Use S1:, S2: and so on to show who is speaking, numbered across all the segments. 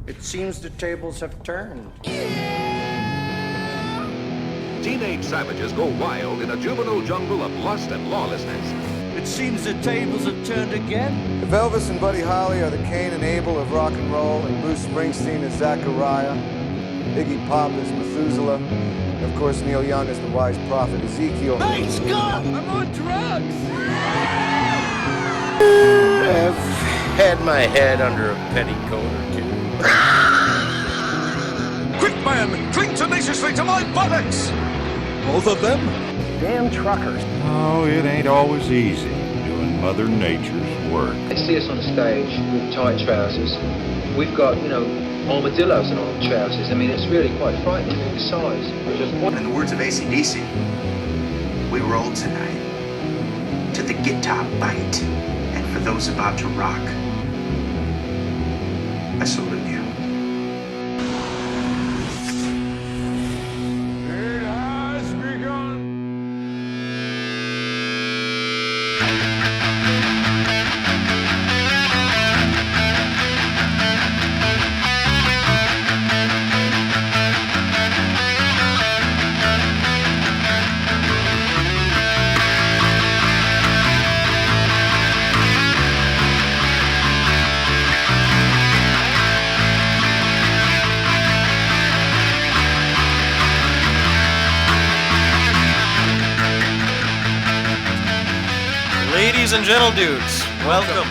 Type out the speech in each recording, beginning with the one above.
S1: It seems the tables have turned.
S2: Teenage savages go wild in a juvenile jungle of lust and lawlessness.
S1: It seems the tables have turned again.
S3: If Elvis and Buddy Holly are the Cain and Abel of rock and roll, and Bruce Springsteen is Zachariah, Iggy Pop is Methuselah, and of course Neil Young is the wise prophet Ezekiel.
S1: Hey, Scott!
S4: I'm on drugs!
S1: I've had my head under a petticoat or two.
S2: Quick, man! Cling tenaciously to my buttocks!
S4: Both of them?
S1: Damn truckers.
S5: Oh, it ain't always easy doing Mother Nature's work.
S6: They see us on stage with tight trousers. We've got, armadillos in our trousers. I mean, it's really quite frightening, the size.
S7: In the words of AC/DC, we roll tonight to the guitar bite. And for those about to rock, I salute you.
S4: It has begun!
S8: Ladies and gentle dudes, welcome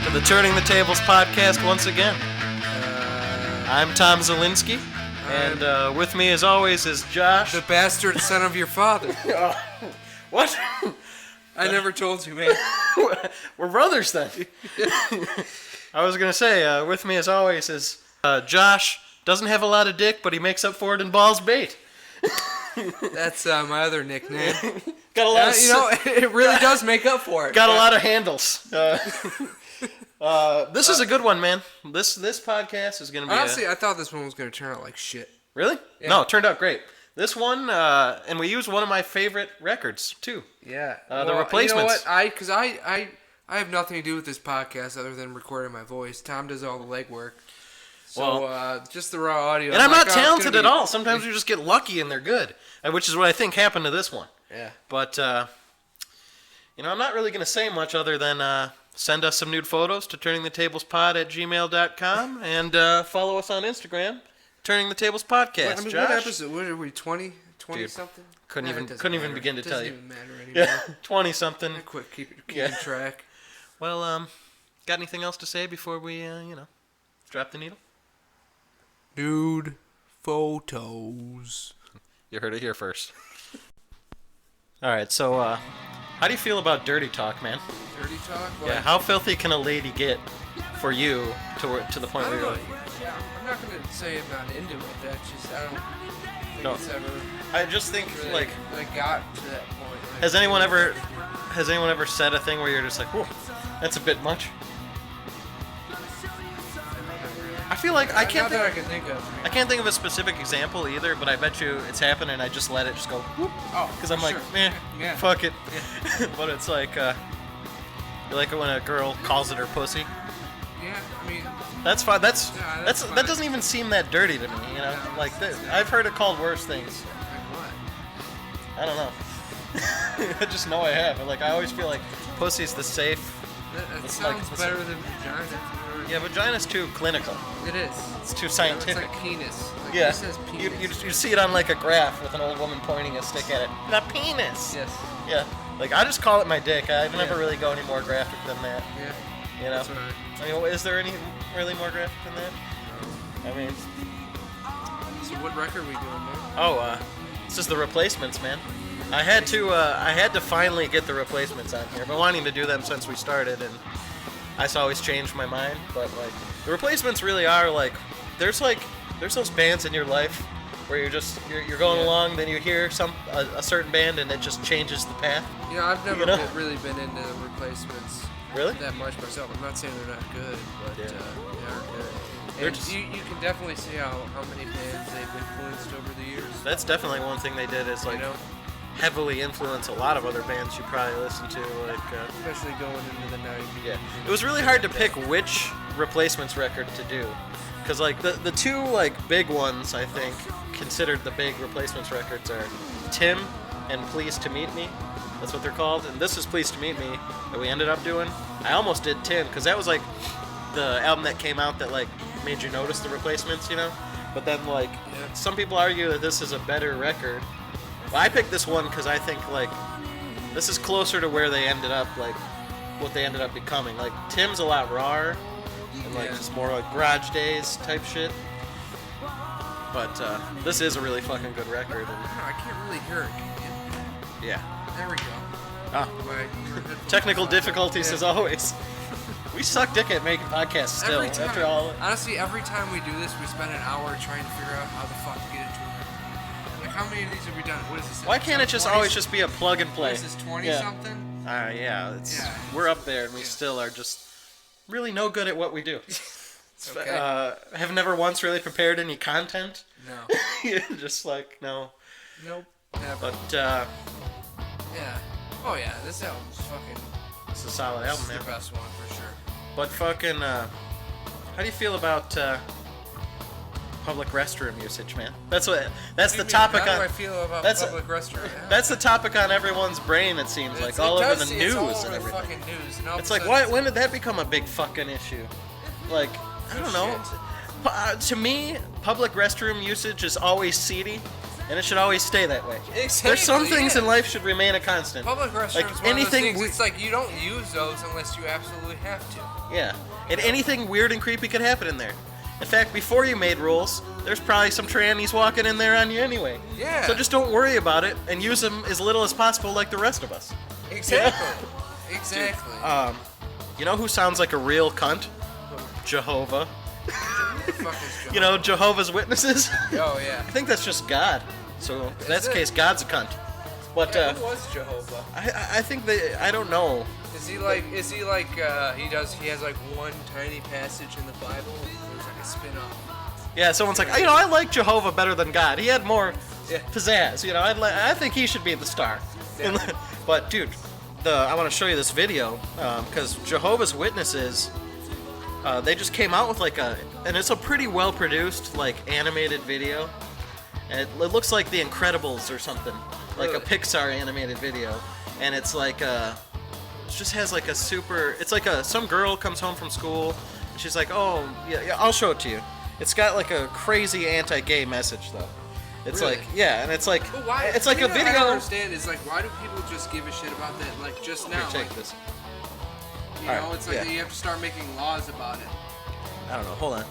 S8: to the Turning the Tables podcast once again. I'm Tom Zielinski, and with me as always is Josh.
S9: The bastard son of your father.
S8: What?
S9: I never told you, man.
S8: We're brothers then. I was going to say, with me as always is Josh. Doesn't have a lot of dick, but he makes up for it in balls bait.
S9: That's my other nickname.
S8: Got a lot of
S9: it really does make up for it.
S8: Got a lot of handles. This is a good one, man. This podcast is going to be
S9: Honestly, I thought this one was going to turn out like shit.
S8: Really?
S9: Yeah.
S8: No, it turned out great. This one, and we used one of my favorite records, too.
S9: Yeah.
S8: The Replacements.
S9: You know what? Because I have nothing to do with this podcast other than recording my voice. Tom does all the legwork. So, just the raw audio.
S8: And I'm not talented at all. Sometimes you just get lucky and they're good, which is what I think happened to this one.
S9: Yeah.
S8: But, I'm not really going to say much other than send us some nude photos to turningthetablespod@gmail.com and follow us on Instagram, Turning the Tables Podcast. Josh?
S9: What episode? What are we, 20
S8: Dude,
S9: something?
S8: Couldn't even begin to tell you.
S9: Doesn't even matter anymore.
S8: Yeah, 20-something.
S9: I quit keeping
S8: Yeah.
S9: track.
S8: Well, got anything else to say before we, drop the needle?
S9: Nude photos.
S8: You heard it here first. All right, so how do you feel about dirty talk, man?
S9: Dirty talk?
S8: Yeah, how filthy can a lady get for you to the point
S9: I
S8: where
S9: don't
S8: you're
S9: know. Yeah, I'm not going to say I'm not into it. That's just, I don't think
S8: No.
S9: it's ever
S8: I just think
S9: really got to that point. Like,
S8: has anyone ever said a thing where you're just like, whoa, that's a bit much? I feel like I can't
S9: Not that I
S8: think,
S9: can think of.
S8: I can't think of a specific example either, but I bet you it's happened and I just let it just go whoop.
S9: Oh,
S8: Because I'm like,
S9: sure. Yeah.
S8: fuck it. But it's like, you like it when a girl calls it her pussy.
S9: Yeah, I mean,
S8: That's fine. That's
S9: fine.
S8: that doesn't even seem that dirty to me. Like this. I've heard it called worse things.
S9: like what?
S8: I don't know. I just know I have. Like I always feel like pussy's the safe.
S9: That
S8: It's
S9: sounds
S8: like-
S9: better than vagina.
S8: Yeah, vagina's too clinical.
S9: It is.
S8: It's too
S9: It's
S8: scientific.
S9: like penis. Like,
S8: Yeah.
S9: It says penis.
S8: You see it on like a graph with an old woman pointing a stick at it. The penis.
S9: Yes.
S8: Yeah. Like I just call it my dick. I never
S9: Yeah.
S8: really go any more graphic than that.
S9: Yeah.
S8: You know.
S9: That's right.
S8: I mean, is there any really more graphic than that? I mean,
S9: So what record we doing, man?
S8: this is the Replacements, man. I had to finally get the Replacements on here. I've been wanting to do them since we started, and I always changed my mind. But like, the Replacements really are like, there's those bands in your life where you're going along, then you hear a certain band, and it just changes the path.
S9: You know, I've never
S8: You know?
S9: really been into the Replacements
S8: Really?
S9: that much myself. I'm not saying they're not good, but
S8: Yeah.
S9: they are good.
S8: They're
S9: And
S8: just-
S9: you can definitely see how many bands they've influenced over the years.
S8: That's definitely one thing they did is like
S9: You know?
S8: heavily influence a lot of other bands you probably listen to, like.
S9: Especially going into the 90s.
S8: Yeah, it was really hard to pick which Replacements record to do, Because like the two like big ones I think considered the big Replacements records are Tim and Pleased to Meet Me. That's what they're called. And this is Pleased to Meet Me that we ended up doing. I almost did Tim because that was like the album that came out that like made you notice the Replacements, you know. But then like some people argue that this is a better record. Well, I picked this one because I think like this is closer to where they ended up, like what they ended up becoming. Like Tim's a lot rawer and like just more like Garage Days type shit. But this is a really fucking good record. And,
S9: I can't really hear it.
S8: yeah.
S9: There we go.
S8: Technical difficulties as always. We suck dick at making podcasts still.
S9: Every time,
S8: after all.
S9: honestly, every time we do this, we spend an hour trying to figure out how the fuck to get into it. Like, how many of these have we done? What is this?
S8: Why can't it just always just be a plug and play?
S9: What is this, 20 something?
S8: Yeah, we're up there, and we still are just really no good at what we do.
S9: Okay.
S8: Have never once really prepared any content.
S9: No.
S8: Just like no.
S9: Nope. Never.
S8: But
S9: yeah. Oh yeah, this album's fucking.
S8: It's a solid album, man.
S9: It's the best one for sure.
S8: But fucking, how do you feel about public restroom usage, man? That's the topic
S9: How
S8: on.
S9: do I feel about public restroom?
S8: That's the topic on everyone's brain. It seems like all over the news and everything.
S9: Fucking news, and
S8: It's like, when did that become a big fucking issue? Like, I don't know. To me, public restroom usage is always seedy, and it should always stay that way.
S9: Exactly,
S8: There's some things in life should remain a constant.
S9: Public restrooms,
S8: like
S9: one
S8: anything.
S9: of those things, it's like you don't use those unless you absolutely have to.
S8: Yeah, and anything weird and creepy could happen in there. In fact, before you made rules, there's probably some trannies walking in there on you anyway.
S9: Yeah.
S8: So just don't worry about it and use them as little as possible, like the rest of us.
S9: Exactly.
S8: Yeah?
S9: Exactly.
S8: Dude, you know who sounds like a real cunt? Jehovah.
S9: Who the fuck is Jehovah?
S8: You know, Jehovah's Witnesses?
S9: Oh, yeah.
S8: I think that's just God. So if that's the case, God's a cunt. But
S9: who was Jehovah?
S8: I think I don't know.
S9: Is he like he has like one tiny passage in the Bible and there's like a spin-off?
S8: Yeah, someone's like, I like Jehovah better than God. He had more pizzazz, you know. I think he should be the star.
S9: Yeah.
S8: But dude, I want to show you this video because Jehovah's Witnesses, they just came out with and it's a pretty well produced like animated video. And it looks like The Incredibles or something, like a Pixar animated video. And it's like it just has like a super. It's like some girl comes home from school and she's like, oh yeah, I'll show it to you. It's got like a crazy anti-gay message though. It's
S9: Really?
S8: like and it's like
S9: But why?
S8: it's like a video.
S9: I don't understand is like why do people just give a shit about that like just now?
S8: Here, take
S9: like,
S8: this.
S9: You
S8: All
S9: know,
S8: right,
S9: it's like you have to start making laws about it.
S8: I don't know. Hold on.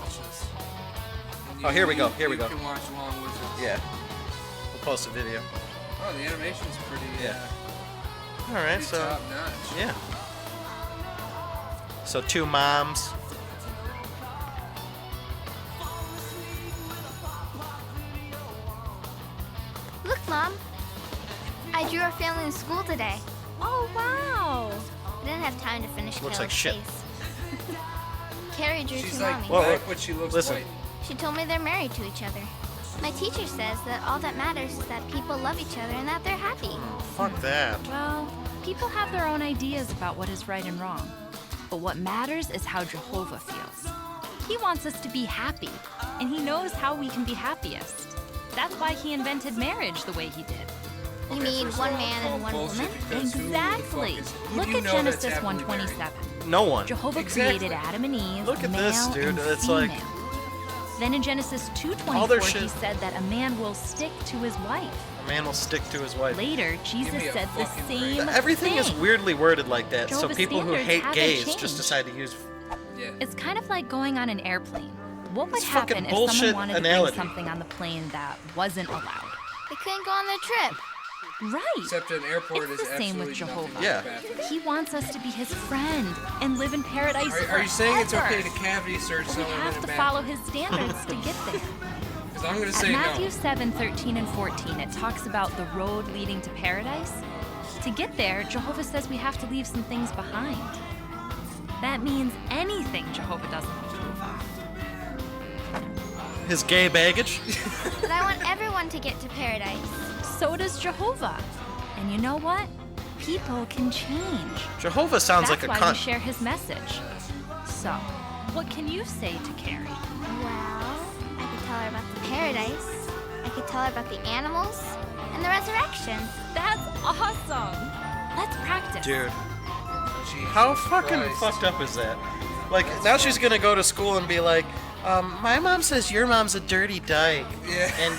S9: Watch this. And
S8: Oh, here we go. Here we
S9: you
S8: go.
S9: can watch along with it.
S8: Yeah. We'll post a video.
S9: Oh, the animation's pretty.
S8: All right.
S9: Pretty
S8: So
S9: top notch.
S8: yeah. So two moms.
S10: Look, Mom. I drew our family in school today. Oh, wow. I didn't have time to finish
S8: Looks
S10: Carol's
S8: like shit.
S10: face. Carrie drew
S9: She's
S10: two
S9: like
S10: mommies.
S9: black, but she looks
S8: Listen.
S9: white.
S10: She told me they're married to each other. My teacher says that all that matters is that people love each other and that they're happy.
S8: Fuck that.
S11: Well, people have their own ideas about what is right and wrong. But what matters is how Jehovah feels. He wants us to be happy, and he knows how we can be happiest. That's why he invented marriage the way he did.
S10: You mean one man and one woman?
S11: Exactly. Look at Genesis 1:27.
S8: No one.
S11: Jehovah created Adam and Eve.
S8: Look at this,
S11: male
S8: dude.
S11: and
S8: It's
S11: female.
S8: like
S11: Then in Genesis
S8: All their
S11: 2:24, he
S8: shit-
S11: said that a man will stick to his wife.
S8: a man will stick to his wife.
S11: Later, Jesus
S9: me a
S11: said the
S9: fucking
S11: same
S8: Everything
S11: thing.
S8: is weirdly worded like that, so
S11: Jehovah's
S8: people who
S11: standards
S8: hate
S11: haven't
S8: gays
S11: changed.
S8: just decide to use.
S9: Yeah.
S11: It's kind of like going on an airplane. What would
S8: It's fucking
S11: happen if
S8: bullshit
S11: someone wanted
S8: analogy.
S11: to bring something on the plane that wasn't allowed?
S10: They couldn't go on their trip.
S11: Right.
S9: Except an airport
S11: It's
S9: is
S11: the same with
S9: absolutely nothing
S11: Jehovah.
S8: Yeah.
S9: but bathroom.
S11: He wants us to be his friend and live in paradise
S9: Are you saying it's
S11: forever.
S9: okay to cavity search
S11: We
S9: someone in
S11: have
S9: a
S11: to
S9: bathroom?
S11: follow his standards to get there.
S9: Because I'm going to
S11: At
S9: say
S11: Matthew
S9: no.
S11: 7:13 and 14, it talks about the road leading to paradise. To get there, Jehovah says we have to leave some things behind. That means anything Jehovah doesn't approve of.
S8: His gay baggage.
S10: But I want everyone to get to paradise.
S11: So does Jehovah. And you know what? People can change.
S8: Jehovah sounds
S11: That's
S8: like a
S11: why
S8: cunt.
S11: we share his message. So, What can you say to Carrie?
S10: Well, I could tell her about the paradise. I could tell her about the animals and the resurrection.
S11: That's awesome. Let's practice.
S8: Dude,
S9: Jesus
S8: how fucking
S9: Christ.
S8: fucked up is that? Like, now she's gonna go to school and be like, my mom says your mom's a dirty dyke.
S9: Yeah.
S8: And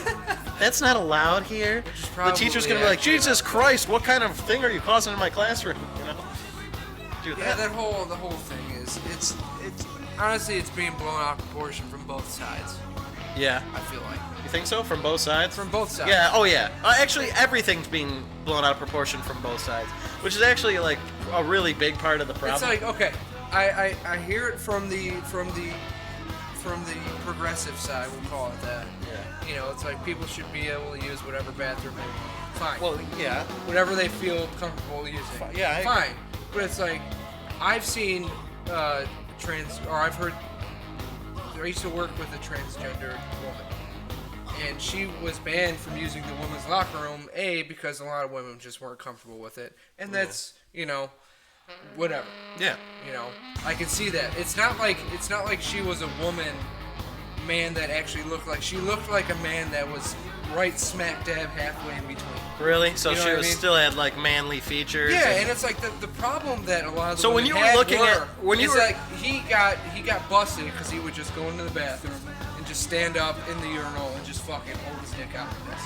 S8: that's not allowed here. The
S9: probably
S8: teacher's gonna be like,
S9: actually
S8: Jesus Christ, what kind of thing are you causing in my classroom? You know? Dude,
S9: Yeah, the whole thing is it's honestly it's being blown out of proportion from both sides.
S8: Yeah.
S9: I feel like.
S8: You think so? From both sides?
S9: From both sides.
S8: Yeah, oh yeah. Actually, everything's being blown out of proportion from both sides, which is actually like a really big part of the problem.
S9: It's like, okay, I hear it from the progressive side, we'll call it that.
S8: Yeah.
S9: You know, it's like people should be able to use whatever bathroom they want. Fine.
S8: Well, yeah.
S9: Whatever they feel comfortable using.
S8: Yeah, I
S9: fine. But it's like, I've seen I've heard. I used to work with a transgender woman, and she was banned from using the women's locker room. Because a lot of women just weren't comfortable with it, and that's whatever.
S8: Yeah.
S9: I can see that. It's not like she was a man that actually looked like she looked like a man that was right smack dab halfway in between.
S8: Really? So
S9: You know
S8: she
S9: what I
S8: was
S9: mean?
S8: still had like manly features.
S9: Yeah, and it's like the problem that a lot of the
S8: So when
S9: women
S8: you were
S9: had
S8: looking
S9: were,
S8: at- when you
S9: is
S8: were-
S9: like he got busted because he would just go into the bathroom and just stand up in the urinal and just fucking hold his dick out like this.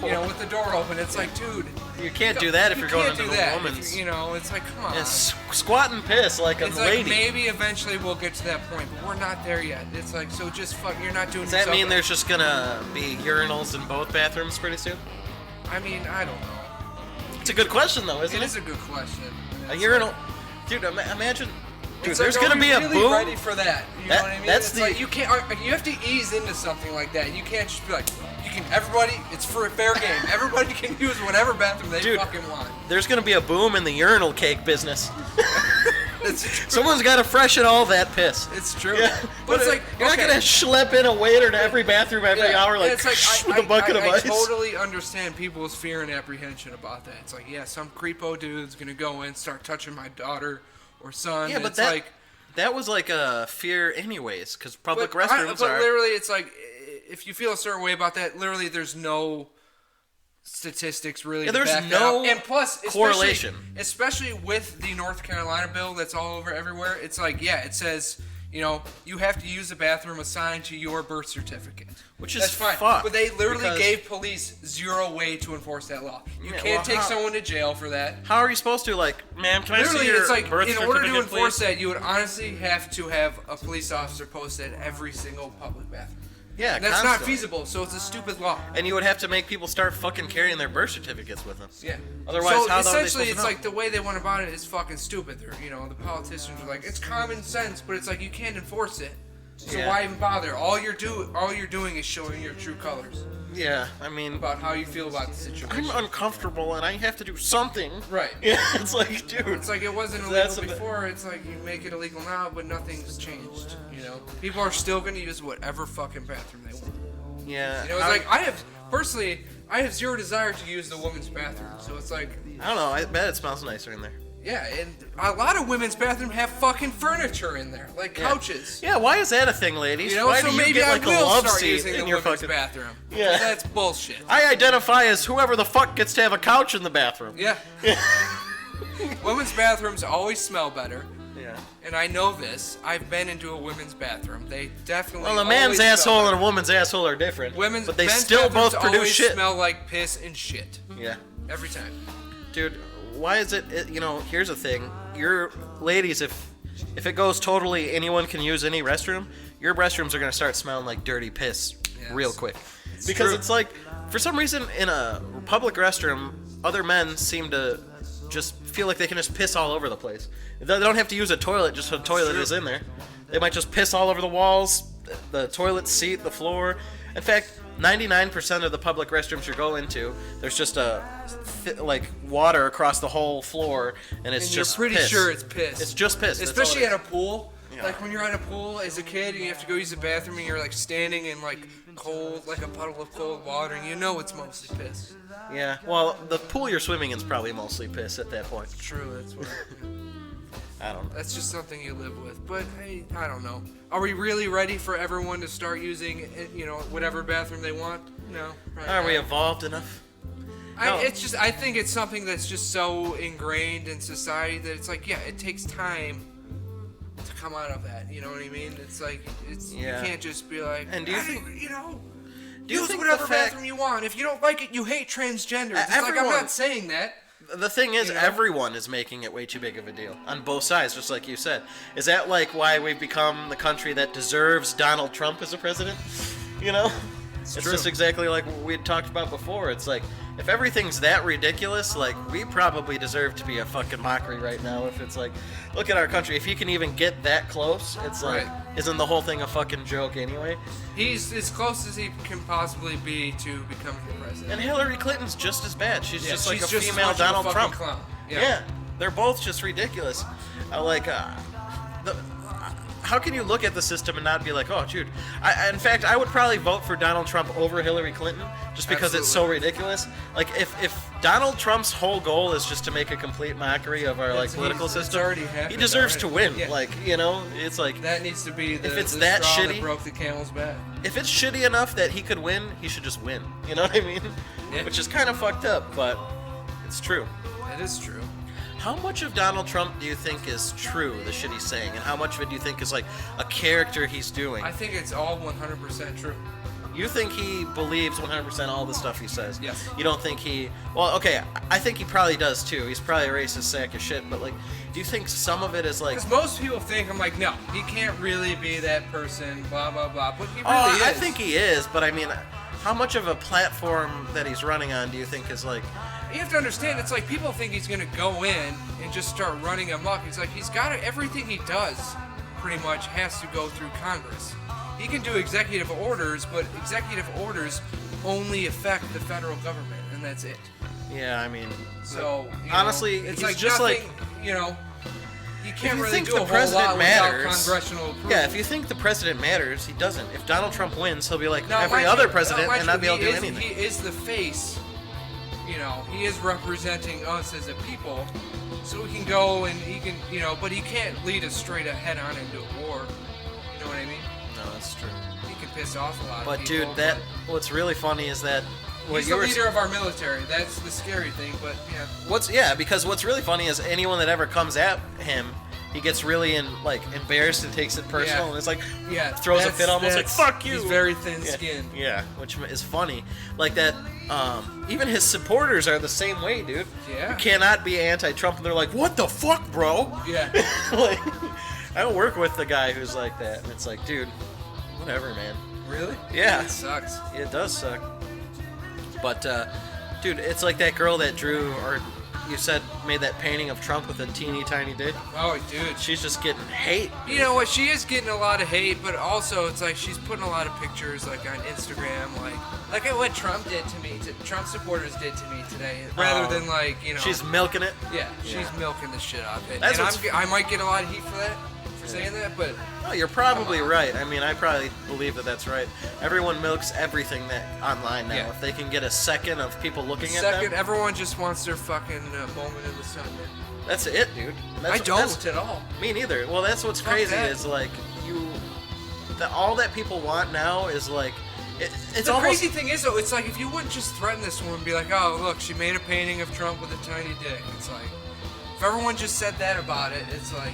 S9: With the door open. It's like, dude,
S8: You can't do that if you're going
S9: can't
S8: into
S9: do
S8: the
S9: that.
S8: woman's.
S9: It's like, come on.
S8: It's squat and piss like a
S9: It's
S8: lady.
S9: like maybe eventually we'll get to that point, but we're not there yet. It's like, so just fuck. You're not doing.
S8: Does that
S9: yourself
S8: mean
S9: right.
S8: there's just gonna be urinals in both bathrooms pretty soon?
S9: I mean, I don't know.
S8: It's a good question though, isn't it?
S9: It is a good question.
S8: A urinal, dude. Imagine, dude.
S9: It's
S8: There's
S9: like,
S8: gonna
S9: are
S8: be
S9: we
S8: a
S9: really
S8: boom.
S9: ready for that? You know what I mean?
S8: That's
S9: It's
S8: the.
S9: like you can't. You have to ease into something like that. You can't just be like, you can. Everybody, it's for a fair game. Everybody can use whatever bathroom they
S8: Dude,
S9: fucking want.
S8: There's gonna be a boom in the urinal cake business.
S9: It's true.
S8: Someone's gotta freshen all that piss.
S9: It's true.
S8: Yeah,
S9: But it's like
S8: you're
S9: okay.
S8: not gonna schlep in a waiter to every bathroom every hour like,
S9: it's like
S8: with a bucket of
S9: I
S8: ice.
S9: totally understand people's fear and apprehension about that. It's like, yeah, some creepo dude's gonna go in, start touching my daughter or son.
S8: Yeah,
S9: and
S8: but
S9: it's
S8: that
S9: like,
S8: that was like a fear anyways, because public
S9: but
S8: restrooms are.
S9: literally, it's like if you feel a certain way about that, literally, there's no statistics really.
S8: Yeah,
S9: to
S8: there's
S9: back that
S8: no
S9: up. And plus,
S8: correlation.
S9: especially with the North Carolina bill that's all over everywhere. It's like, yeah, it says, you have to use a bathroom assigned to your birth certificate.
S8: Which is
S9: That's fine.
S8: fucked,
S9: But they literally
S8: because-
S9: gave police zero way to enforce that law. You
S8: Yeah,
S9: can't
S8: well,
S9: take
S8: how-
S9: someone to jail for that.
S8: How are you supposed to, like, ma'am, can I
S9: Literally,
S8: see your
S9: it's like,
S8: birth
S9: in order to
S8: certificate,
S9: enforce
S8: please?
S9: that, you would honestly have to have a police officer post at every single public bathroom.
S8: Yeah,
S9: And that's not
S8: constantly.
S9: feasible, so it's a stupid law.
S8: And you would have to make people start fucking carrying their birth certificates with them.
S9: Yeah.
S8: Otherwise,
S9: so
S8: how are they
S9: essentially,
S8: supposed to
S9: it's
S8: know?
S9: like the way they went about it is fucking stupid. They're, the politicians are like, it's common sense, but it's like you can't enforce it. So
S8: Yeah.
S9: why even bother? All you're doing is showing your true colors
S8: Yeah, I mean,
S9: about how you feel about the situation.
S8: I'm uncomfortable and I have to do something.
S9: Right.
S8: Yeah, it's like, dude.
S9: It's like it wasn't
S8: That's
S9: illegal
S8: a bit-
S9: before. It's like you make it illegal now, but nothing's changed. People are still gonna use whatever fucking bathroom they want.
S8: Yeah.
S9: It's like I have zero desire to use the women's bathroom. So it's like,
S8: I don't know. I bet it smells nicer in there.
S9: yeah, and a lot of women's bathrooms have fucking furniture in there, like
S8: Yeah.
S9: couches.
S8: Yeah, why is that a thing, ladies?
S9: So
S8: Why do you
S9: maybe
S8: get
S9: I
S8: like a
S9: will
S8: love
S9: start
S8: seat
S9: using the
S8: in your
S9: women's
S8: fucking
S9: bathroom.
S8: Yeah.
S9: That's bullshit.
S8: I identify as whoever the fuck gets to have a couch in the bathroom.
S9: Yeah. Women's bathrooms always smell better.
S8: Yeah.
S9: And I know this. I've been into a women's bathroom. They definitely.
S8: Well, a man's
S9: always smell
S8: asshole
S9: better.
S8: and a woman's asshole are different. but they
S9: men's
S8: still both
S9: bathrooms
S8: produce
S9: always
S8: shit.
S9: smell like piss and shit.
S8: Yeah.
S9: Every time.
S8: Dude, why is it? Here's the thing. Your ladies, if it goes totally, anyone can use any restroom. Your restrooms are gonna start smelling like dirty piss real quick. Because
S9: true.
S8: it's like, for some reason, in a public restroom, other men seem to just feel like they can just piss all over the place. They don't have to use a toilet, just a toilet is in there. They might just piss all over the walls, the toilet seat, the floor. In fact, 99% of the public restrooms you go into, there's just water across the whole floor, and it's
S9: And
S8: just
S9: you're pretty
S8: piss.
S9: sure it's piss.
S8: It's just piss. That's
S9: Especially
S8: all it
S9: at a pool.
S8: Yeah.
S9: Like when you're at a pool as a kid and you have to go use the bathroom and you're like standing in like cold, like a puddle of cold water, and you know it's mostly piss.
S8: Yeah, well, the pool you're swimming in is probably mostly piss at that point.
S9: True, that's what.
S8: I don't know.
S9: That's just something you live with. But I don't know. Are we really ready for everyone to start using, whatever bathroom they want? No.
S8: Are we evolved enough? No.
S9: I think it's something that's just so ingrained in society that it's like, yeah, it takes time to come out of that. You know what I mean? It's like, you can't just be like,
S8: and do you think,
S9: use whatever bathroom you want. If you don't like it, you hate transgenders. It's like, I'm not saying that.
S8: The thing is, everyone is making it way too big of a deal on both sides, just like you said. Is that like why we've become the country that deserves Donald Trump as a president? You know? It's just exactly like what we had talked about before. It's like, if everything's that ridiculous, like, we probably deserve to be a fucking mockery right now. If it's like, look at our country. If he can even get that close, it's like, isn't the whole thing a fucking joke anyway?
S9: He's as close as he can possibly be to becoming the president.
S8: And Hillary Clinton's just as bad. She's just like
S9: she's
S8: a
S9: just
S8: female
S9: as much of a
S8: Donald
S9: fucking
S8: Trump.
S9: clown.
S8: Yeah, they're both just ridiculous. How can you look at the system and not be like, oh, dude? In fact, I would probably vote for Donald Trump over Hillary Clinton just because it's so ridiculous. Like, if Donald Trump's whole goal is just to make a complete mockery of our political system, he deserves to win.
S9: Yeah.
S8: Like, it's like
S9: that needs to be the,
S8: if it's
S9: the
S8: that
S9: straw
S8: shitty,
S9: that broke the camel's back.
S8: If it's shitty enough that he could win, he should just win. You know what I mean?
S9: Yeah.
S8: Which is kind of fucked up, but it's true.
S9: It is true.
S8: How much of Donald Trump do you think is true, the shit he's saying, and how much of it do you think is like a character he's doing?
S9: I think it's all 100% true.
S8: You think he believes 100% all the stuff he says?
S9: Yes.
S8: You don't think he... Well, okay, I think he probably does too. He's probably a racist sack of shit, but like, do you think some of it is like...
S9: Because most people think, I'm like, no, he can't really be that person, blah, blah, blah, but he really is.
S8: I think he is, but I mean, how much of a platform that he's running on do you think is like...
S9: You have to understand, it's like people think he's going to go in and just start running amok. It's like he's got everything he does pretty much has to go through Congress. He can do executive orders, but executive orders only affect the federal government, and that's it.
S8: Yeah, I mean...
S9: So,
S8: honestly,
S9: it's
S8: he's
S9: like
S8: just
S9: nothing,
S8: like...
S9: You can't
S8: if you
S9: really
S8: think
S9: do
S8: the
S9: a whole
S8: president
S9: lot
S8: matters,
S9: without congressional approval.
S8: Yeah, if you think the president matters, he doesn't. If Donald Trump wins, he'll be like
S9: Now,
S8: every
S9: mind
S8: other
S9: you-
S8: president
S9: mind
S8: and not
S9: you,
S8: be able to
S9: he
S8: do
S9: is-
S8: anything.
S9: He is the face. He is representing us as a people, so we can go and he can, but he can't lead us straight ahead on into a war. You know what I mean?
S8: No, that's true.
S9: He can piss off a lot
S8: But
S9: of people.
S8: dude, what's really funny is that
S9: he's the leader of our military. That's the scary thing. But yeah.
S8: Because what's really funny is anyone that ever comes at him, he gets really embarrassed and takes it personal, and it's like throws a fit, almost like fuck you.
S9: He's very thin-skinned.
S8: Yeah, which is funny. Like that. Even his supporters are the same way, dude.
S9: Yeah.
S8: You cannot be anti-Trump, and they're like, "What the fuck, bro?"
S9: Yeah.
S8: Like, I work with the guy who's like that, and it's like, dude, whatever, man.
S9: Really?
S8: Yeah.
S9: It sucks.
S8: It does suck. But, dude, it's like that girl that drew, or you said made that painting of Trump with a teeny tiny dick.
S9: Oh, dude.
S8: She's just getting hate.
S9: You know what? She is getting a lot of hate, but also it's like she's putting a lot of pictures like on Instagram, like at what Trump did to me, Trump supporters did to me today, rather than
S8: She's milking it.
S9: Yeah, she's milking the shit out of it.
S8: That's
S9: and I might get a lot of heat for that, for saying that, but
S8: no, you're probably right. I mean, I probably believe that that's right. Everyone milks everything that online now.
S9: Yeah.
S8: If they can get a second of people looking at them.
S9: Everyone just wants their fucking moment in the sun, man.
S8: That's it, dude.
S9: I don't at all.
S8: Me neither. Well, that's what's crazy is like all that people want now is like it's
S9: the
S8: almost.
S9: Crazy thing is though, it's like if you wouldn't just threaten this woman, be like, oh look, she made a painting of Trump with a tiny dick. It's like if everyone just said that about it, it's like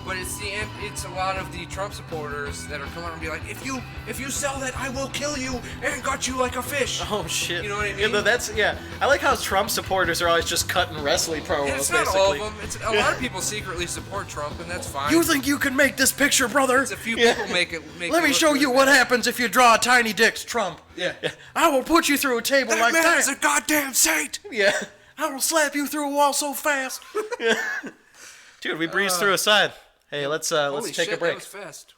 S9: But it's a lot of the Trump supporters that are coming out and be like, if you sell that, I will kill you and gut you like a fish.
S8: Oh shit!
S9: You know what I mean?
S8: Yeah, I like how Trump supporters are always just cutting wrestling promos.
S9: And it's not all of them. It's a lot of people secretly support Trump, and that's fine.
S8: You think you can make this picture, brother?
S9: It's a few people make it.
S8: Let me show you what happens if you draw a tiny dick's Trump.
S9: Yeah.
S8: I will put you through a table like that.
S9: That man is a goddamn saint.
S8: Yeah. I will slap you through a wall so fast. Dude, we breezed through a side. Hey, let's take a break.
S9: That was fast.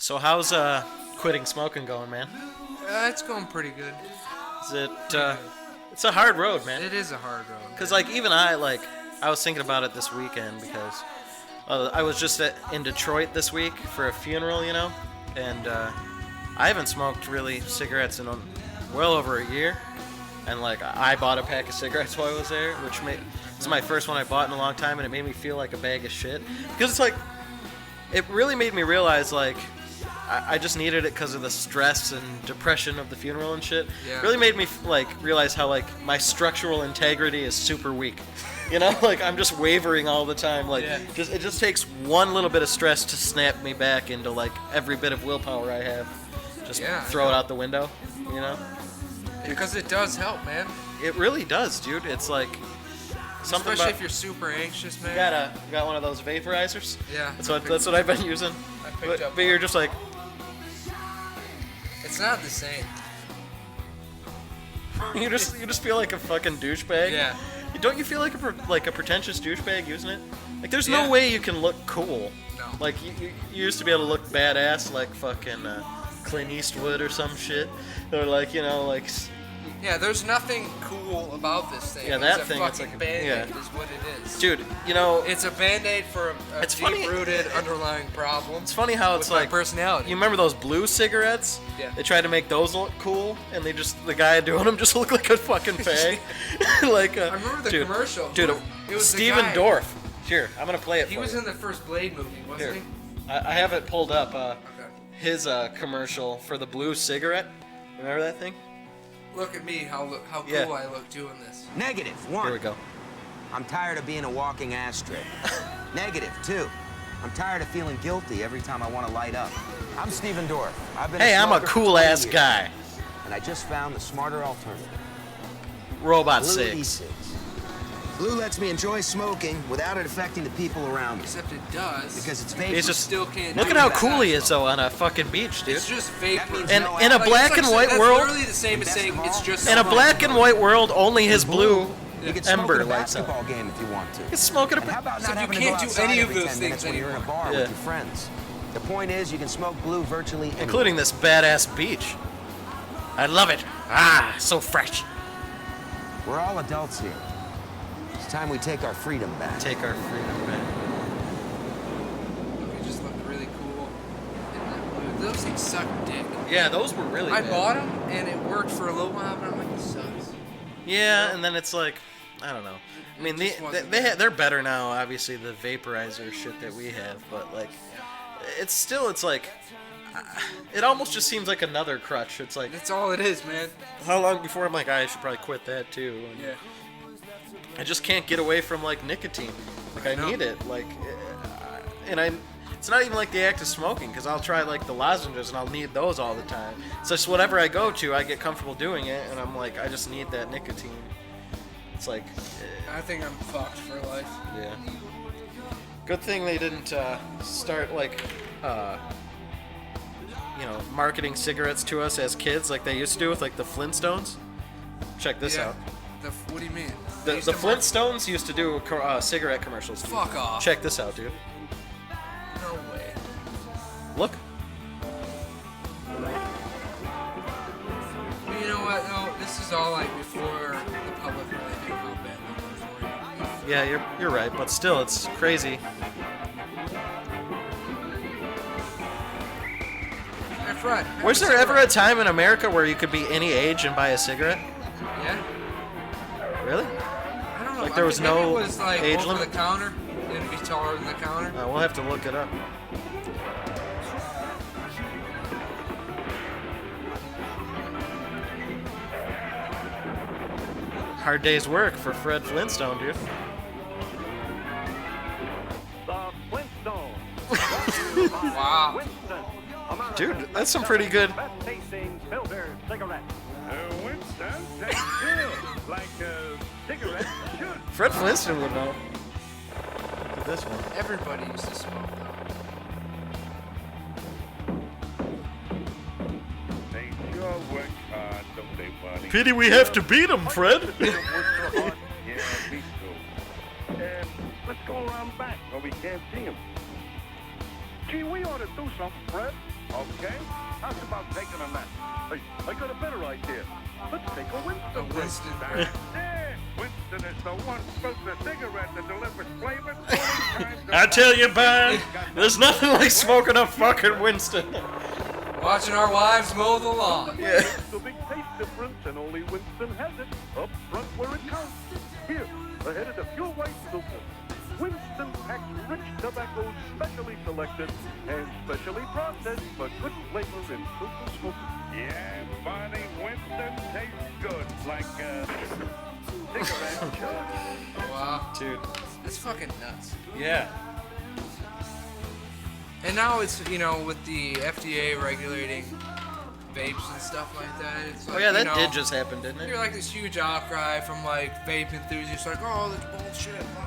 S8: So how's quitting smoking going, man?
S9: It's going pretty good.
S8: Is it? It's a hard road, man.
S9: It is a hard road.
S8: Cause like even I was thinking about it this weekend because I was just in Detroit this week for a funeral, you know, and I haven't smoked really cigarettes in well over a year, and like I bought a pack of cigarettes while I was there, which it's my first one I bought in a long time, and it made me feel like a bag of shit because it's like it really made me realize like I just needed it because of the stress and depression of the funeral and shit.
S9: Yeah.
S8: It really made me like realize how like my structural integrity is super weak. You know, like I'm just wavering all the time. Like it just takes one little bit of stress to snap me back into like every bit of willpower I have. Just throw it out the window, you know?
S9: Because it does help, man.
S8: It really does, dude. It's like something
S9: especially if you're super anxious, man.
S8: You got one of those vaporizers?
S9: Yeah.
S8: That's what I've been using.
S9: I picked up
S8: but you're just like
S9: it's not the same.
S8: you just feel like a fucking douchebag.
S9: Yeah.
S8: Don't you feel like a pretentious douchebag using it? Like there's no way you can look cool.
S9: No.
S8: Like you used to be able to look badass like fucking Clint Eastwood or some shit, or like you know like.
S9: Yeah, there's nothing cool about this thing.
S8: Yeah, that
S9: it's
S8: thing.
S9: A
S8: It's
S9: fucking
S8: like
S9: Band-Aid is what it is.
S8: Dude, you know.
S9: It's a Band-Aid for a deep-rooted underlying problem.
S8: It's funny how it's like
S9: personality.
S8: You remember those blue cigarettes?
S9: Yeah.
S8: They tried to make those look cool, and the guy doing them just looked like a fucking fag. Like
S9: I remember the commercial.
S8: Dude,
S9: it was
S8: Steven Dorff. Here, I'm gonna play it.
S9: He was in the first Blade movie, wasn't he?
S8: I have it pulled up.
S9: Okay.
S8: His commercial for the blue cigarette. Remember that thing?
S9: Look at me, how cool I look doing this.
S12: -1.
S8: Here we go.
S12: I'm tired of being a walking ashtray. -2. I'm tired of feeling guilty every time I want to light up. I'm Steven Dorff. I've been
S8: I'm a
S12: smoker for
S8: cool
S12: 20
S8: ass
S12: years,
S8: guy.
S12: and I just found the smarter alternative.
S8: Robot
S12: Blue
S8: 6.
S12: E6. Blue lets me enjoy smoking without it affecting the people around me.
S9: Except it does.
S12: Because it's
S8: He's
S12: vapor.
S8: just
S9: still can't
S8: look
S9: do
S8: at how
S9: that.
S8: cool he is though on a fucking beach, dude.
S9: It's just vapor.
S8: And in a black and white
S9: that's
S8: world,
S9: literally the same as saying it's just
S8: in a black and white world, only his blue
S12: You can smoke
S8: ember
S12: at a
S8: lights up.
S12: basketball game if you want to.
S8: You can smoke at a
S12: And how about
S9: So
S12: not
S9: you
S12: having to
S9: can't
S12: go
S9: do
S12: outside
S9: any of
S12: every
S9: those
S12: 10
S9: things
S12: minutes when you're in a bar
S8: Yeah.
S12: with your friends? The point is, you can smoke blue virtually anywhere.
S8: Including this badass beach. I love it. Ah, so fresh.
S12: We're all adults here. It's time we take our freedom back.
S8: Take our freedom back.
S9: They just look really cool. And those things suck dick.
S8: Yeah, those were really
S9: I
S8: bad.
S9: bought them and it worked for a little while, but I'm like, this sucks.
S8: Yeah, and then it's like, I don't know. I mean, they're better now, obviously, the vaporizer shit that we have, but like, it's like, it almost just seems like another crutch. It's like,
S9: That's all it is, man.
S8: how long before I'm like, I should probably quit that too. And
S9: Yeah.
S8: I just can't get away from like nicotine. Like I need it. Like, it's not even like the act of smoking because I'll try like the lozenges and I'll need those all the time. So just whatever I go to, I get comfortable doing it, and I'm like, I just need that nicotine. It's like,
S9: I think I'm fucked for life.
S8: yeah. Good thing they didn't start like, marketing cigarettes to us as kids like they used to do with like the Flintstones. Check this out.
S9: What do you mean?
S8: The Flintstones used to do cigarette commercials. Dude.
S9: Fuck off.
S8: Check this out, dude.
S9: No way.
S8: Look.
S9: Well, you know what? No, this is all like before the public really knew how bad they were for you.
S8: Yeah, you're right, but still, it's crazy.
S9: Hey, Fred,
S8: Was there ever a time in America where you could be any age and buy a cigarette?
S9: Yeah.
S8: Really?
S9: I don't know.
S8: Like there was
S9: maybe
S8: no
S9: it was like
S8: age
S9: over
S8: limit?
S9: the counter. It'd be taller than the counter.
S8: We'll have to look it up. Hard day's work for Fred Flintstone, dude.
S9: Wow.
S8: Dude, that's some pretty good. Fred Flintstone would know. Look at this one.
S9: Everybody used to smoke though.
S8: Pity we have to beat him, Fred.
S13: Let's go around back where we can't see him. Gee, we ought to do something, Fred. Okay, how's about taking a nap? Hey, I got a better idea. Let's take a Winston break. Yeah, Winston is the one smoking a cigarette that delivers flavor 20 times a
S8: I tell you, bud, there's nothing like smoking a fucking Winston.
S9: Watching our wives mow the lawn.
S8: Yeah.
S13: It's a big taste difference, and only Winston has it. Up front where it counts. Here, ahead of the pure white super. Winston packs rich tobaccos specially selected and specially processed for good flavor in super smoking. Yeah, Barney, Winston tastes good, like cigarette chug.
S9: Wow.
S8: Dude.
S9: That's fucking nuts.
S8: Yeah.
S9: And now it's, you know, with the FDA regulating vapes and stuff like that. It's like,
S8: Oh yeah, that
S9: you know,
S8: did just happen, didn't it?
S9: You're like this huge outcry from like vape enthusiasts, like, oh, that's bullshit. Blah, blah,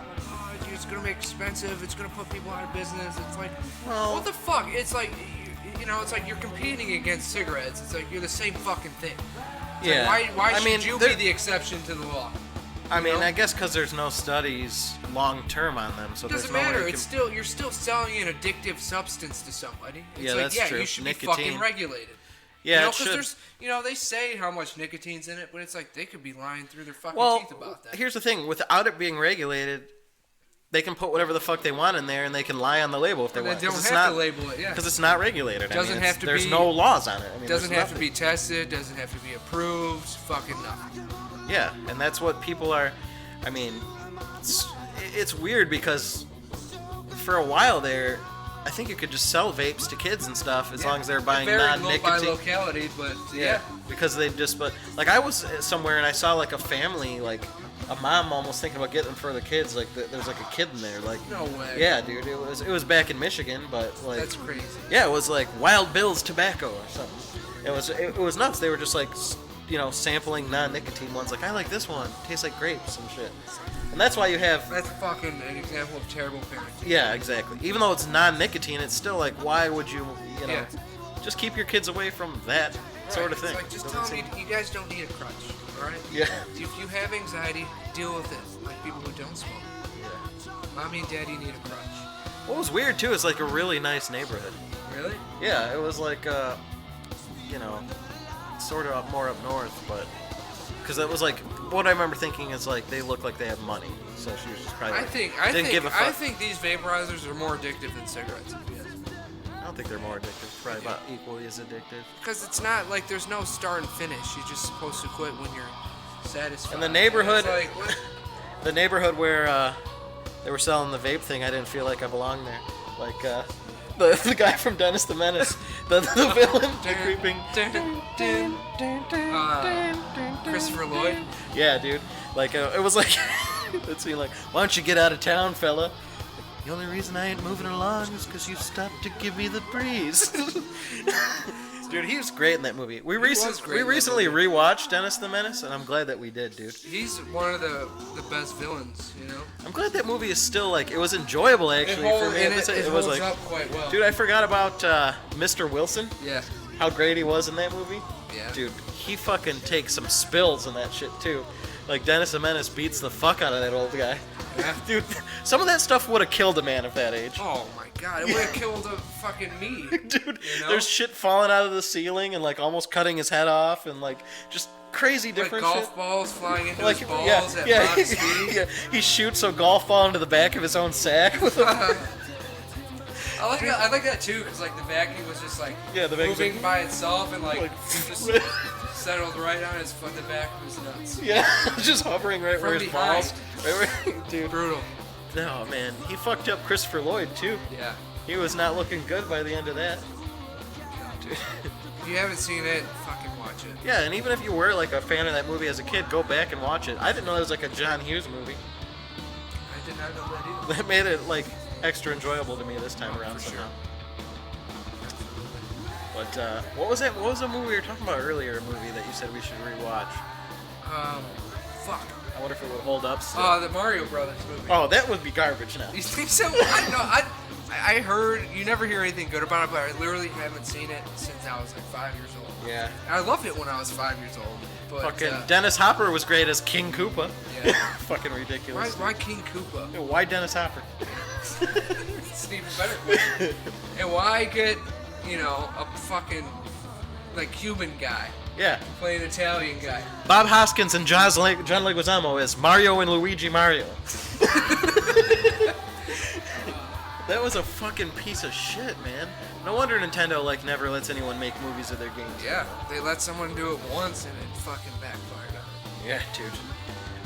S9: blah. It's gonna make expensive. It's gonna put people out of business. It's like,
S8: well,
S9: what the fuck? It's like, you know, it's like you're competing against cigarettes. It's like you're the same fucking thing. It's
S8: yeah.
S9: Like, why
S8: I
S9: should
S8: mean,
S9: you be the exception to the law?
S8: I mean,
S9: know?
S8: I guess because there's no studies long term on them, so
S9: It doesn't
S8: there's no
S9: matter.
S8: way
S9: It's still you're still selling an addictive substance to somebody. It's
S8: Yeah,
S9: like,
S8: that's
S9: yeah,
S8: true.
S9: you should
S8: Nicotine.
S9: be fucking regulated.
S8: Yeah,
S9: you know,
S8: it should.
S9: there's, you know, they say how much nicotine's in it, but it's like they could be lying through their fucking teeth about that.
S8: Here's the thing: without it being regulated, they can put whatever the fuck they want in there, and they can lie on the label if they
S9: And
S8: want.
S9: they don't
S8: 'cause it's
S9: have
S8: not-
S9: to label it, yeah.
S8: Because it's not regulated.
S9: Doesn't have to
S8: there's
S9: be.
S8: no laws on it. I mean,
S9: doesn't
S8: there's
S9: have to
S8: nothing.
S9: be tested. Doesn't have to be approved. Fucking nothing.
S8: Yeah, and that's what people are. I mean, it's weird because for a while there, I think you could just sell vapes to kids and stuff as long as they're buying
S9: Very low
S8: non-nicotine.
S9: by locality, but yeah.
S8: Because they just, but like I was somewhere and I saw like a family, like a mom almost thinking about getting them for the kids. Like there's like a kid in there. Like
S9: No way.
S8: Yeah, dude. It was back in Michigan, but like
S9: That's crazy.
S8: Yeah, it was like Wild Bill's tobacco or something. It was nuts. They were just like, you know, sampling non-nicotine ones. Like I like this one. Tastes like grapes and shit. And that's why you have.
S9: That's fucking an example of terrible parenting.
S8: Yeah, exactly. Even though it's non-nicotine, it's still like, why would you, you know, just keep your kids away from that sort of thing.
S9: It's like, just tell them you guys don't need a crutch, alright?
S8: Yeah.
S9: If you have anxiety, deal with it, like people who don't smoke. Yeah. Mommy and daddy need a crutch.
S8: What was weird too is like a really nice neighborhood.
S9: Really?
S8: Yeah, it was like, you know, sort of more up north, but because it was like what I remember thinking is like they look like they have money, so she was just probably.
S9: I
S8: Like,
S9: think
S8: give a fuck.
S9: I think these vaporizers are more addictive than cigarettes.
S8: I don't think they're more addictive. Probably about equally as addictive.
S9: Because it's not like there's no start and finish. You're just supposed to quit when you're satisfied.
S8: And the neighborhood,
S9: It's like, what?
S8: the neighborhood where they were selling the vape thing, I didn't feel like I belonged there. Like the guy from Dennis the Menace, the villain, the creeping.
S9: Christopher Lloyd.
S8: Yeah, dude. Like it was like that scene. Like, why don't you get out of town, fella? The only reason I ain't moving along is because you stopped to give me the breeze. Dude, he was great in that movie. We recently rewatched Dennis the Menace, and I'm glad that we did, dude.
S9: He's one of the best villains, you know.
S8: I'm glad that movie is still like it was enjoyable actually for me.
S9: It
S8: was
S9: holds
S8: like,
S9: up quite well.
S8: dude, I forgot about Mr. Wilson.
S9: Yeah.
S8: How great he was in that movie.
S9: Yeah.
S8: Dude, he fucking takes some spills in that shit too. Like Dennis the Menace beats the fuck out of that old guy.
S9: Yeah.
S8: Dude, some of that stuff would have killed a man of that age.
S9: Oh my god, it would have killed a fucking me.
S8: Dude,
S9: you know?
S8: there's shit falling out of the ceiling and like almost cutting his head off and like just crazy different
S9: like golf
S8: shit.
S9: balls flying into
S8: Like
S9: his balls at
S8: yeah,
S9: Mach speed.
S8: yeah, he shoots a golf ball into the back of his own sack with a
S9: I like that too, because like the vacuum was just like
S8: Yeah, the vacuum's
S9: moving
S8: like-
S9: by itself and like just settled right on his foot. The back of his nuts.
S8: Yeah, just hovering right
S9: From
S8: where his
S9: behind.
S8: balls. Right where, dude.
S9: Brutal.
S8: No, man, he fucked up Christopher Lloyd too.
S9: Yeah.
S8: He was not looking good by the end of that. Dude.
S9: If you haven't seen it, fucking watch it.
S8: Yeah, and even if you were like a fan of that movie as a kid, go back and watch it. I didn't know it was like a John Hughes movie.
S9: I did not know that either.
S8: That made it like extra enjoyable to me this time around
S9: for
S8: somehow. But what was that? What was the movie we were talking about earlier? A movie that you said we should rewatch.
S9: Fuck.
S8: I wonder if it would hold up. Still.
S9: The Mario Brothers movie.
S8: Oh, that would be garbage now.
S9: You think so? I heard you never hear anything good about it, but I literally haven't seen it since I was like 5 years old.
S8: Yeah.
S9: And I loved it when I was 5 years old. But,
S8: Fucking Dennis Hopper was great as King Koopa.
S9: Yeah.
S8: Fucking ridiculous.
S9: Why King Koopa?
S8: Yeah, why Dennis Hopper?
S9: It's an even better question. And why get you know, a fucking like Cuban guy.
S8: Yeah.
S9: Play an Italian guy.
S8: Bob Hoskins and John Leguizamo as Mario and Luigi Mario. That was a fucking piece of shit, man. No wonder Nintendo like never lets anyone make movies of their games.
S9: Yeah, they let someone do it once and it fucking backfired on it.
S8: Yeah, dude.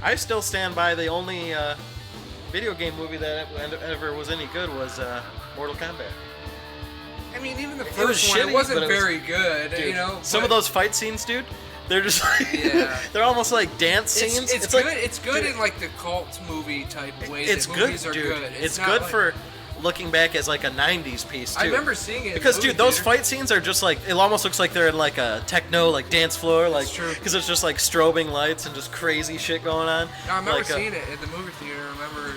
S8: I still stand by the only video game movie that ever was any good was Mortal Kombat.
S9: I mean, even the
S8: It was
S9: first one,
S8: shitty,
S9: it wasn't
S8: but it was-
S9: very good,
S8: Dude,
S9: you know.
S8: some
S9: but
S8: of those fight scenes, dude, they're just like,
S9: Yeah.
S8: they're almost like dance scenes.
S9: It's good.
S8: like,
S9: It's good
S8: dude,
S9: in like the cult movie type way.
S8: It's
S9: that
S8: good,
S9: movies are
S8: dude.
S9: good.
S8: It's
S9: not
S8: good
S9: like-
S8: for looking back as like a '90s piece too.
S9: I remember seeing it in
S8: because,
S9: the
S8: dude,
S9: movie
S8: those
S9: theater.
S8: fight scenes are just like it almost looks like they're in like a techno like dance floor, like because it's just like strobing lights and just crazy shit going on.
S9: No, I remember
S8: like,
S9: seeing it at the movie theater. I remember it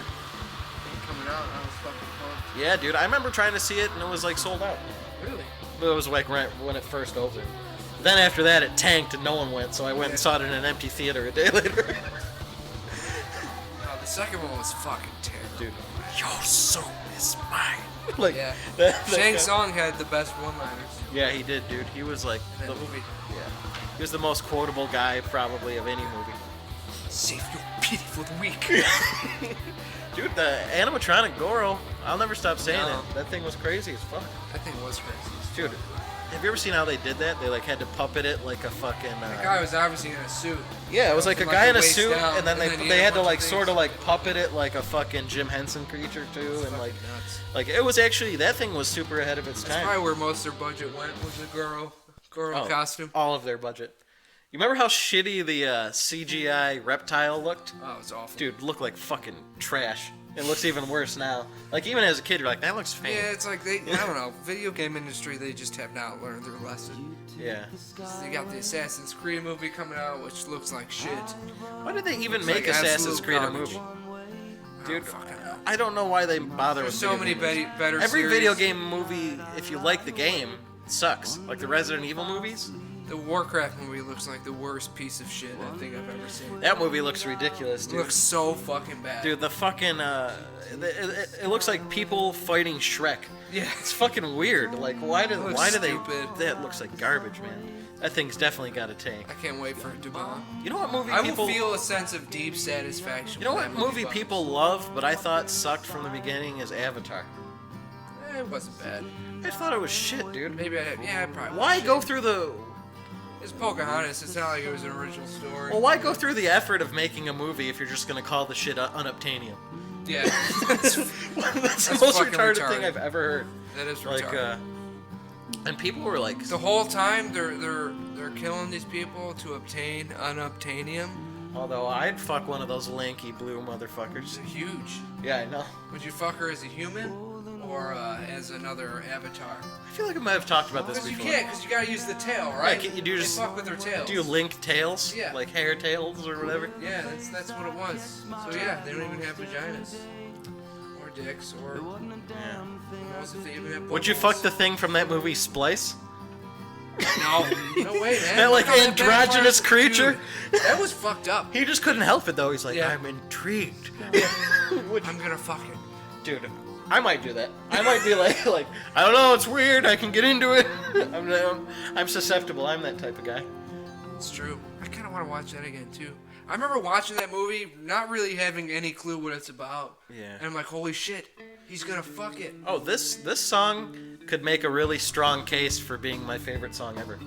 S9: coming out and I was fucking pumped.
S8: Yeah, dude, I remember trying to see it and it was like sold out.
S9: Really?
S8: But it was like right when it first opened. Then after that, it tanked and no one went, so I went and saw it in an empty theater a day later.
S9: No, the second one was fucking terrible.
S8: Dude, your soul is mine. Like,
S9: yeah.
S8: that
S9: Shang
S8: guy-
S9: Tsung had the best one-liners
S8: Yeah, he did, dude. He was like
S9: in that movie.
S8: Yeah, he was the most quotable guy probably of any movie.
S9: Save your pity for the weak.
S8: Dude, the animatronic Goro, I'll never stop saying
S9: No.
S8: it. That thing was crazy as fuck.
S9: That thing was crazy.
S8: Dude, have you ever seen how they did that? They like had to puppet it like a fucking.
S9: The guy was obviously in a suit.
S8: Yeah, it was like a
S9: From,
S8: guy
S9: the
S8: in a
S9: waist
S8: suit,
S9: down,
S8: and then
S9: he
S8: they had to
S9: a bunch
S8: like
S9: of
S8: sort of
S9: things.
S8: like puppet it like a fucking Jim Henson creature too, and like
S9: nuts.
S8: like it was actually that thing was super ahead of its
S9: That's
S8: time.
S9: probably where most of their budget went, was the Goro costume.
S8: All of their budget. You remember how shitty the CGI reptile looked?
S9: Oh, it was awful.
S8: Dude, looked like fucking trash. It looks even worse now. Like even as a kid, you're like, that looks fake.
S9: Yeah, it's like I don't know, video game industry, they just have not learned their lesson.
S8: Yeah.
S9: They got the Assassin's Creed movie coming out, which looks like shit.
S8: Why did they even
S9: It's
S8: make
S9: like
S8: Assassin's
S9: absolute
S8: Creed
S9: garbage.
S8: a movie? Dude,
S9: fucking hell.
S8: I don't know why they bother
S9: There's
S8: with
S9: so
S8: video
S9: many
S8: game movies.
S9: better
S8: Every
S9: series.
S8: video game movie, if you like the game, sucks. Like the Resident Evil movies.
S9: The Warcraft movie looks like the worst piece of shit I think I've ever seen.
S8: That movie looks ridiculous,
S9: It
S8: dude.
S9: looks so fucking bad.
S8: Dude, the fucking it looks like people fighting Shrek.
S9: Yeah.
S8: It's fucking weird. Like why do
S9: looks
S8: they
S9: stupid.
S8: that looks like garbage, man. That thing's definitely got a tank.
S9: I can't wait for it to bomb.
S8: You know what movie
S9: I
S8: people
S9: will feel a sense of deep satisfaction.
S8: You know
S9: when
S8: what
S9: that
S8: movie
S9: bombs.
S8: people love but I thought sucked from the beginning is Avatar.
S9: It wasn't bad.
S8: I just thought it was shit, dude.
S9: Maybe I probably.
S8: Why
S9: was
S8: go
S9: shit.
S8: through the
S9: It's Pocahontas. It's not like it was an original story.
S8: Well, why go through the effort of making a movie if you're just gonna call the shit unobtainium?
S9: Yeah, that's
S8: the most
S9: fucking
S8: retarded thing I've ever heard.
S9: That is
S8: Like,
S9: retarded.
S8: and people were like,
S9: The whole time they're killing these people to obtain unobtainium.
S8: although I'd fuck one of those lanky blue motherfuckers.
S9: They're huge.
S8: Yeah, I know.
S9: Would you fuck her as a human or as another avatar?
S8: I feel like I might have talked about this
S9: Because you
S8: before.
S9: can't, because you gotta use the tail, right?
S8: Yeah, you do
S9: They
S8: just
S9: fuck with their tails.
S8: Do you link tails?
S9: Yeah.
S8: Like hair tails or whatever?
S9: Yeah, that's what it was. So yeah, they don't even have vaginas. Or dicks, or... Most if they even have
S8: Would you
S9: buttholes.
S8: fuck the thing from that movie Splice?
S9: No, no way, man.
S8: That like
S9: Look how that
S8: androgynous
S9: backfires.
S8: creature?
S9: Dude, that was fucked up.
S8: He just couldn't help it though. He's like,
S9: Yeah.
S8: I'm intrigued.
S9: I'm gonna fuck it.
S8: Dude, I might do that. I might be like I don't know, it's weird. I can get into it. I'm susceptible. I'm that type of guy.
S9: It's true. I kind of want to watch that again too. I remember watching that movie, not really having any clue what it's about.
S8: Yeah.
S9: And I'm like, holy shit, he's gonna fuck it.
S8: Oh, this song could make a really strong case for being my favorite song ever.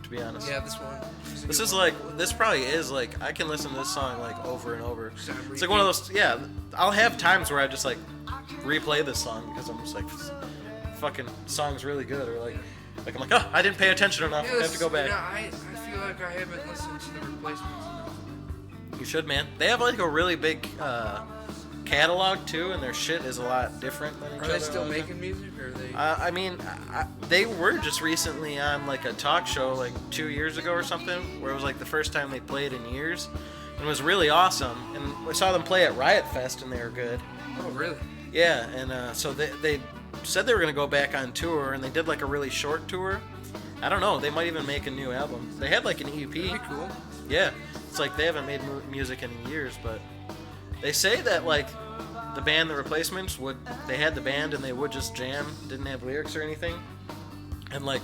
S8: To be honest.
S9: Yeah, this one.
S8: This probably is like I can listen to this song like over and over. It's like one of those. Yeah, I'll have times where I just like replay this song because I'm just like, fucking song's really good, or like I'm like, oh, I didn't pay attention enough. I have to go back.
S9: Yeah, I feel like I haven't listened to the replacements enough.
S8: You should, man. They have like a really big catalog too, and their shit is a lot different than each
S9: Are
S8: other.
S9: they still
S8: all the time.
S9: making music, or are they?
S8: I mean, they were just recently on like a talk show like 2 years ago or something, where it was like the first time they played in years, and it was really awesome. And we saw them play at Riot Fest, and they were good.
S9: Oh, really?
S8: Yeah, and so they said they were gonna go back on tour, and they did like a really short tour. I don't know. They might even make a new album. They had like an EP.
S9: That'd be cool.
S8: Yeah, it's like they haven't made music in years, but they say that like the band, The Replacements, they had the band and they would just jam, didn't have lyrics or anything. And like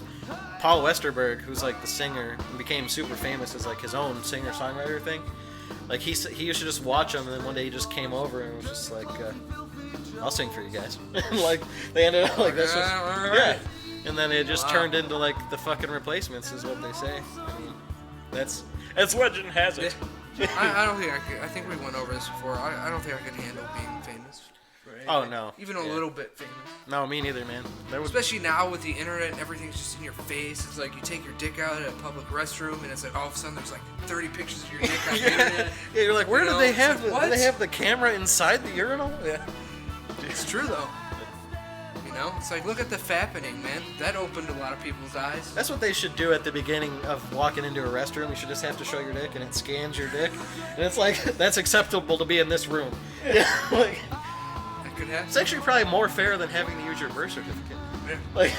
S8: Paul Westerberg, who's like the singer and became super famous as like his own singer-songwriter thing. Like he used to just watch them, and then one day he just came over and was just like, "I'll sing for you guys." And like they ended up like this was yeah. And then it just turned into like the fucking Replacements, is what they say. I mean, that's legend has it.
S9: I don't think I could. I think we went over this before. I don't think I could handle being famous.
S8: Oh no.
S9: Even a little bit famous.
S8: No, me neither, man.
S9: Especially now with the internet and everything's just in your face. It's like you take your dick out at a public restroom and it's like all of a sudden there's like 30 pictures of your dick on the internet.
S8: Yeah, you're like, where do they have
S9: like,
S8: do they have the camera inside the urinal? Yeah.
S9: It's true though. You know, it's like, look at the fappening, man. That opened a lot of people's eyes.
S8: That's what they should do at the begetting of walking into a restroom. You should just have to show your dick, and it scans your dick, and it's like that's acceptable to be in this room. Yeah, like
S9: that could happen.
S8: It's actually probably more fair than having to use your birth certificate.
S9: Yeah.
S8: Like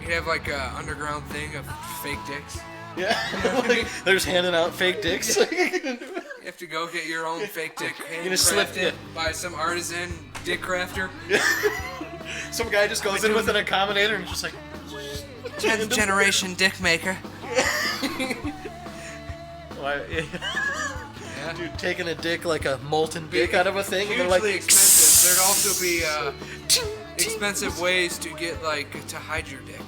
S9: you have like an underground thing of fake dicks.
S8: Yeah, like, they're just handing out fake dicks.
S9: You have to go get your own fake dick handcrafted by some artisan dick crafter.
S8: Some guy just goes in with an accommodator and just like
S9: 10th generation dick maker.
S8: Yeah. Dude, taking a dick like a molten dick out of a thing.
S9: Hugely
S8: and like,
S9: expensive. There'd also be expensive ways to get like to hide your dick.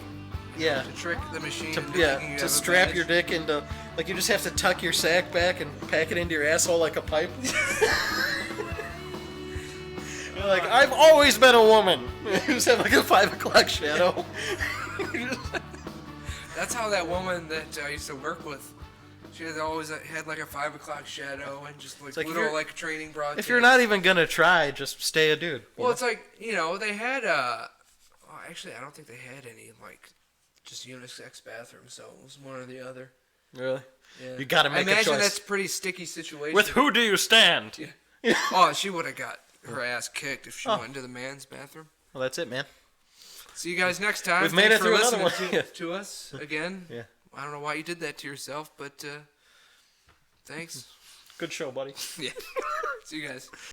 S8: Yeah.
S9: To trick the machine.
S8: To strap your dick into, like you just have to tuck your sack back and pack it into your asshole like a pipe. You're like, I've always been a woman. You just have like a 5 o'clock shadow.
S9: That's how that woman that I used to work with, she had always had like a 5 o'clock shadow and just like little like training broadcast.
S8: If you're not even gonna try, just stay a dude.
S9: Well, it's like, you know, they had actually I don't think they had any like just unisex bathrooms, so it was one or the other.
S8: Really?
S9: Yeah.
S8: You gotta make a choice.
S9: I imagine that's a pretty sticky situation.
S8: With who do you stand?
S9: Yeah. Oh, she would have got her ass kicked if she went into the man's bathroom.
S8: Well, that's it, man.
S9: See you guys next time.
S8: We've made it through another one.
S9: To us again.
S8: Yeah.
S9: I don't know why you did that to yourself, but thanks.
S8: Good show, buddy.
S9: Yeah. See you guys.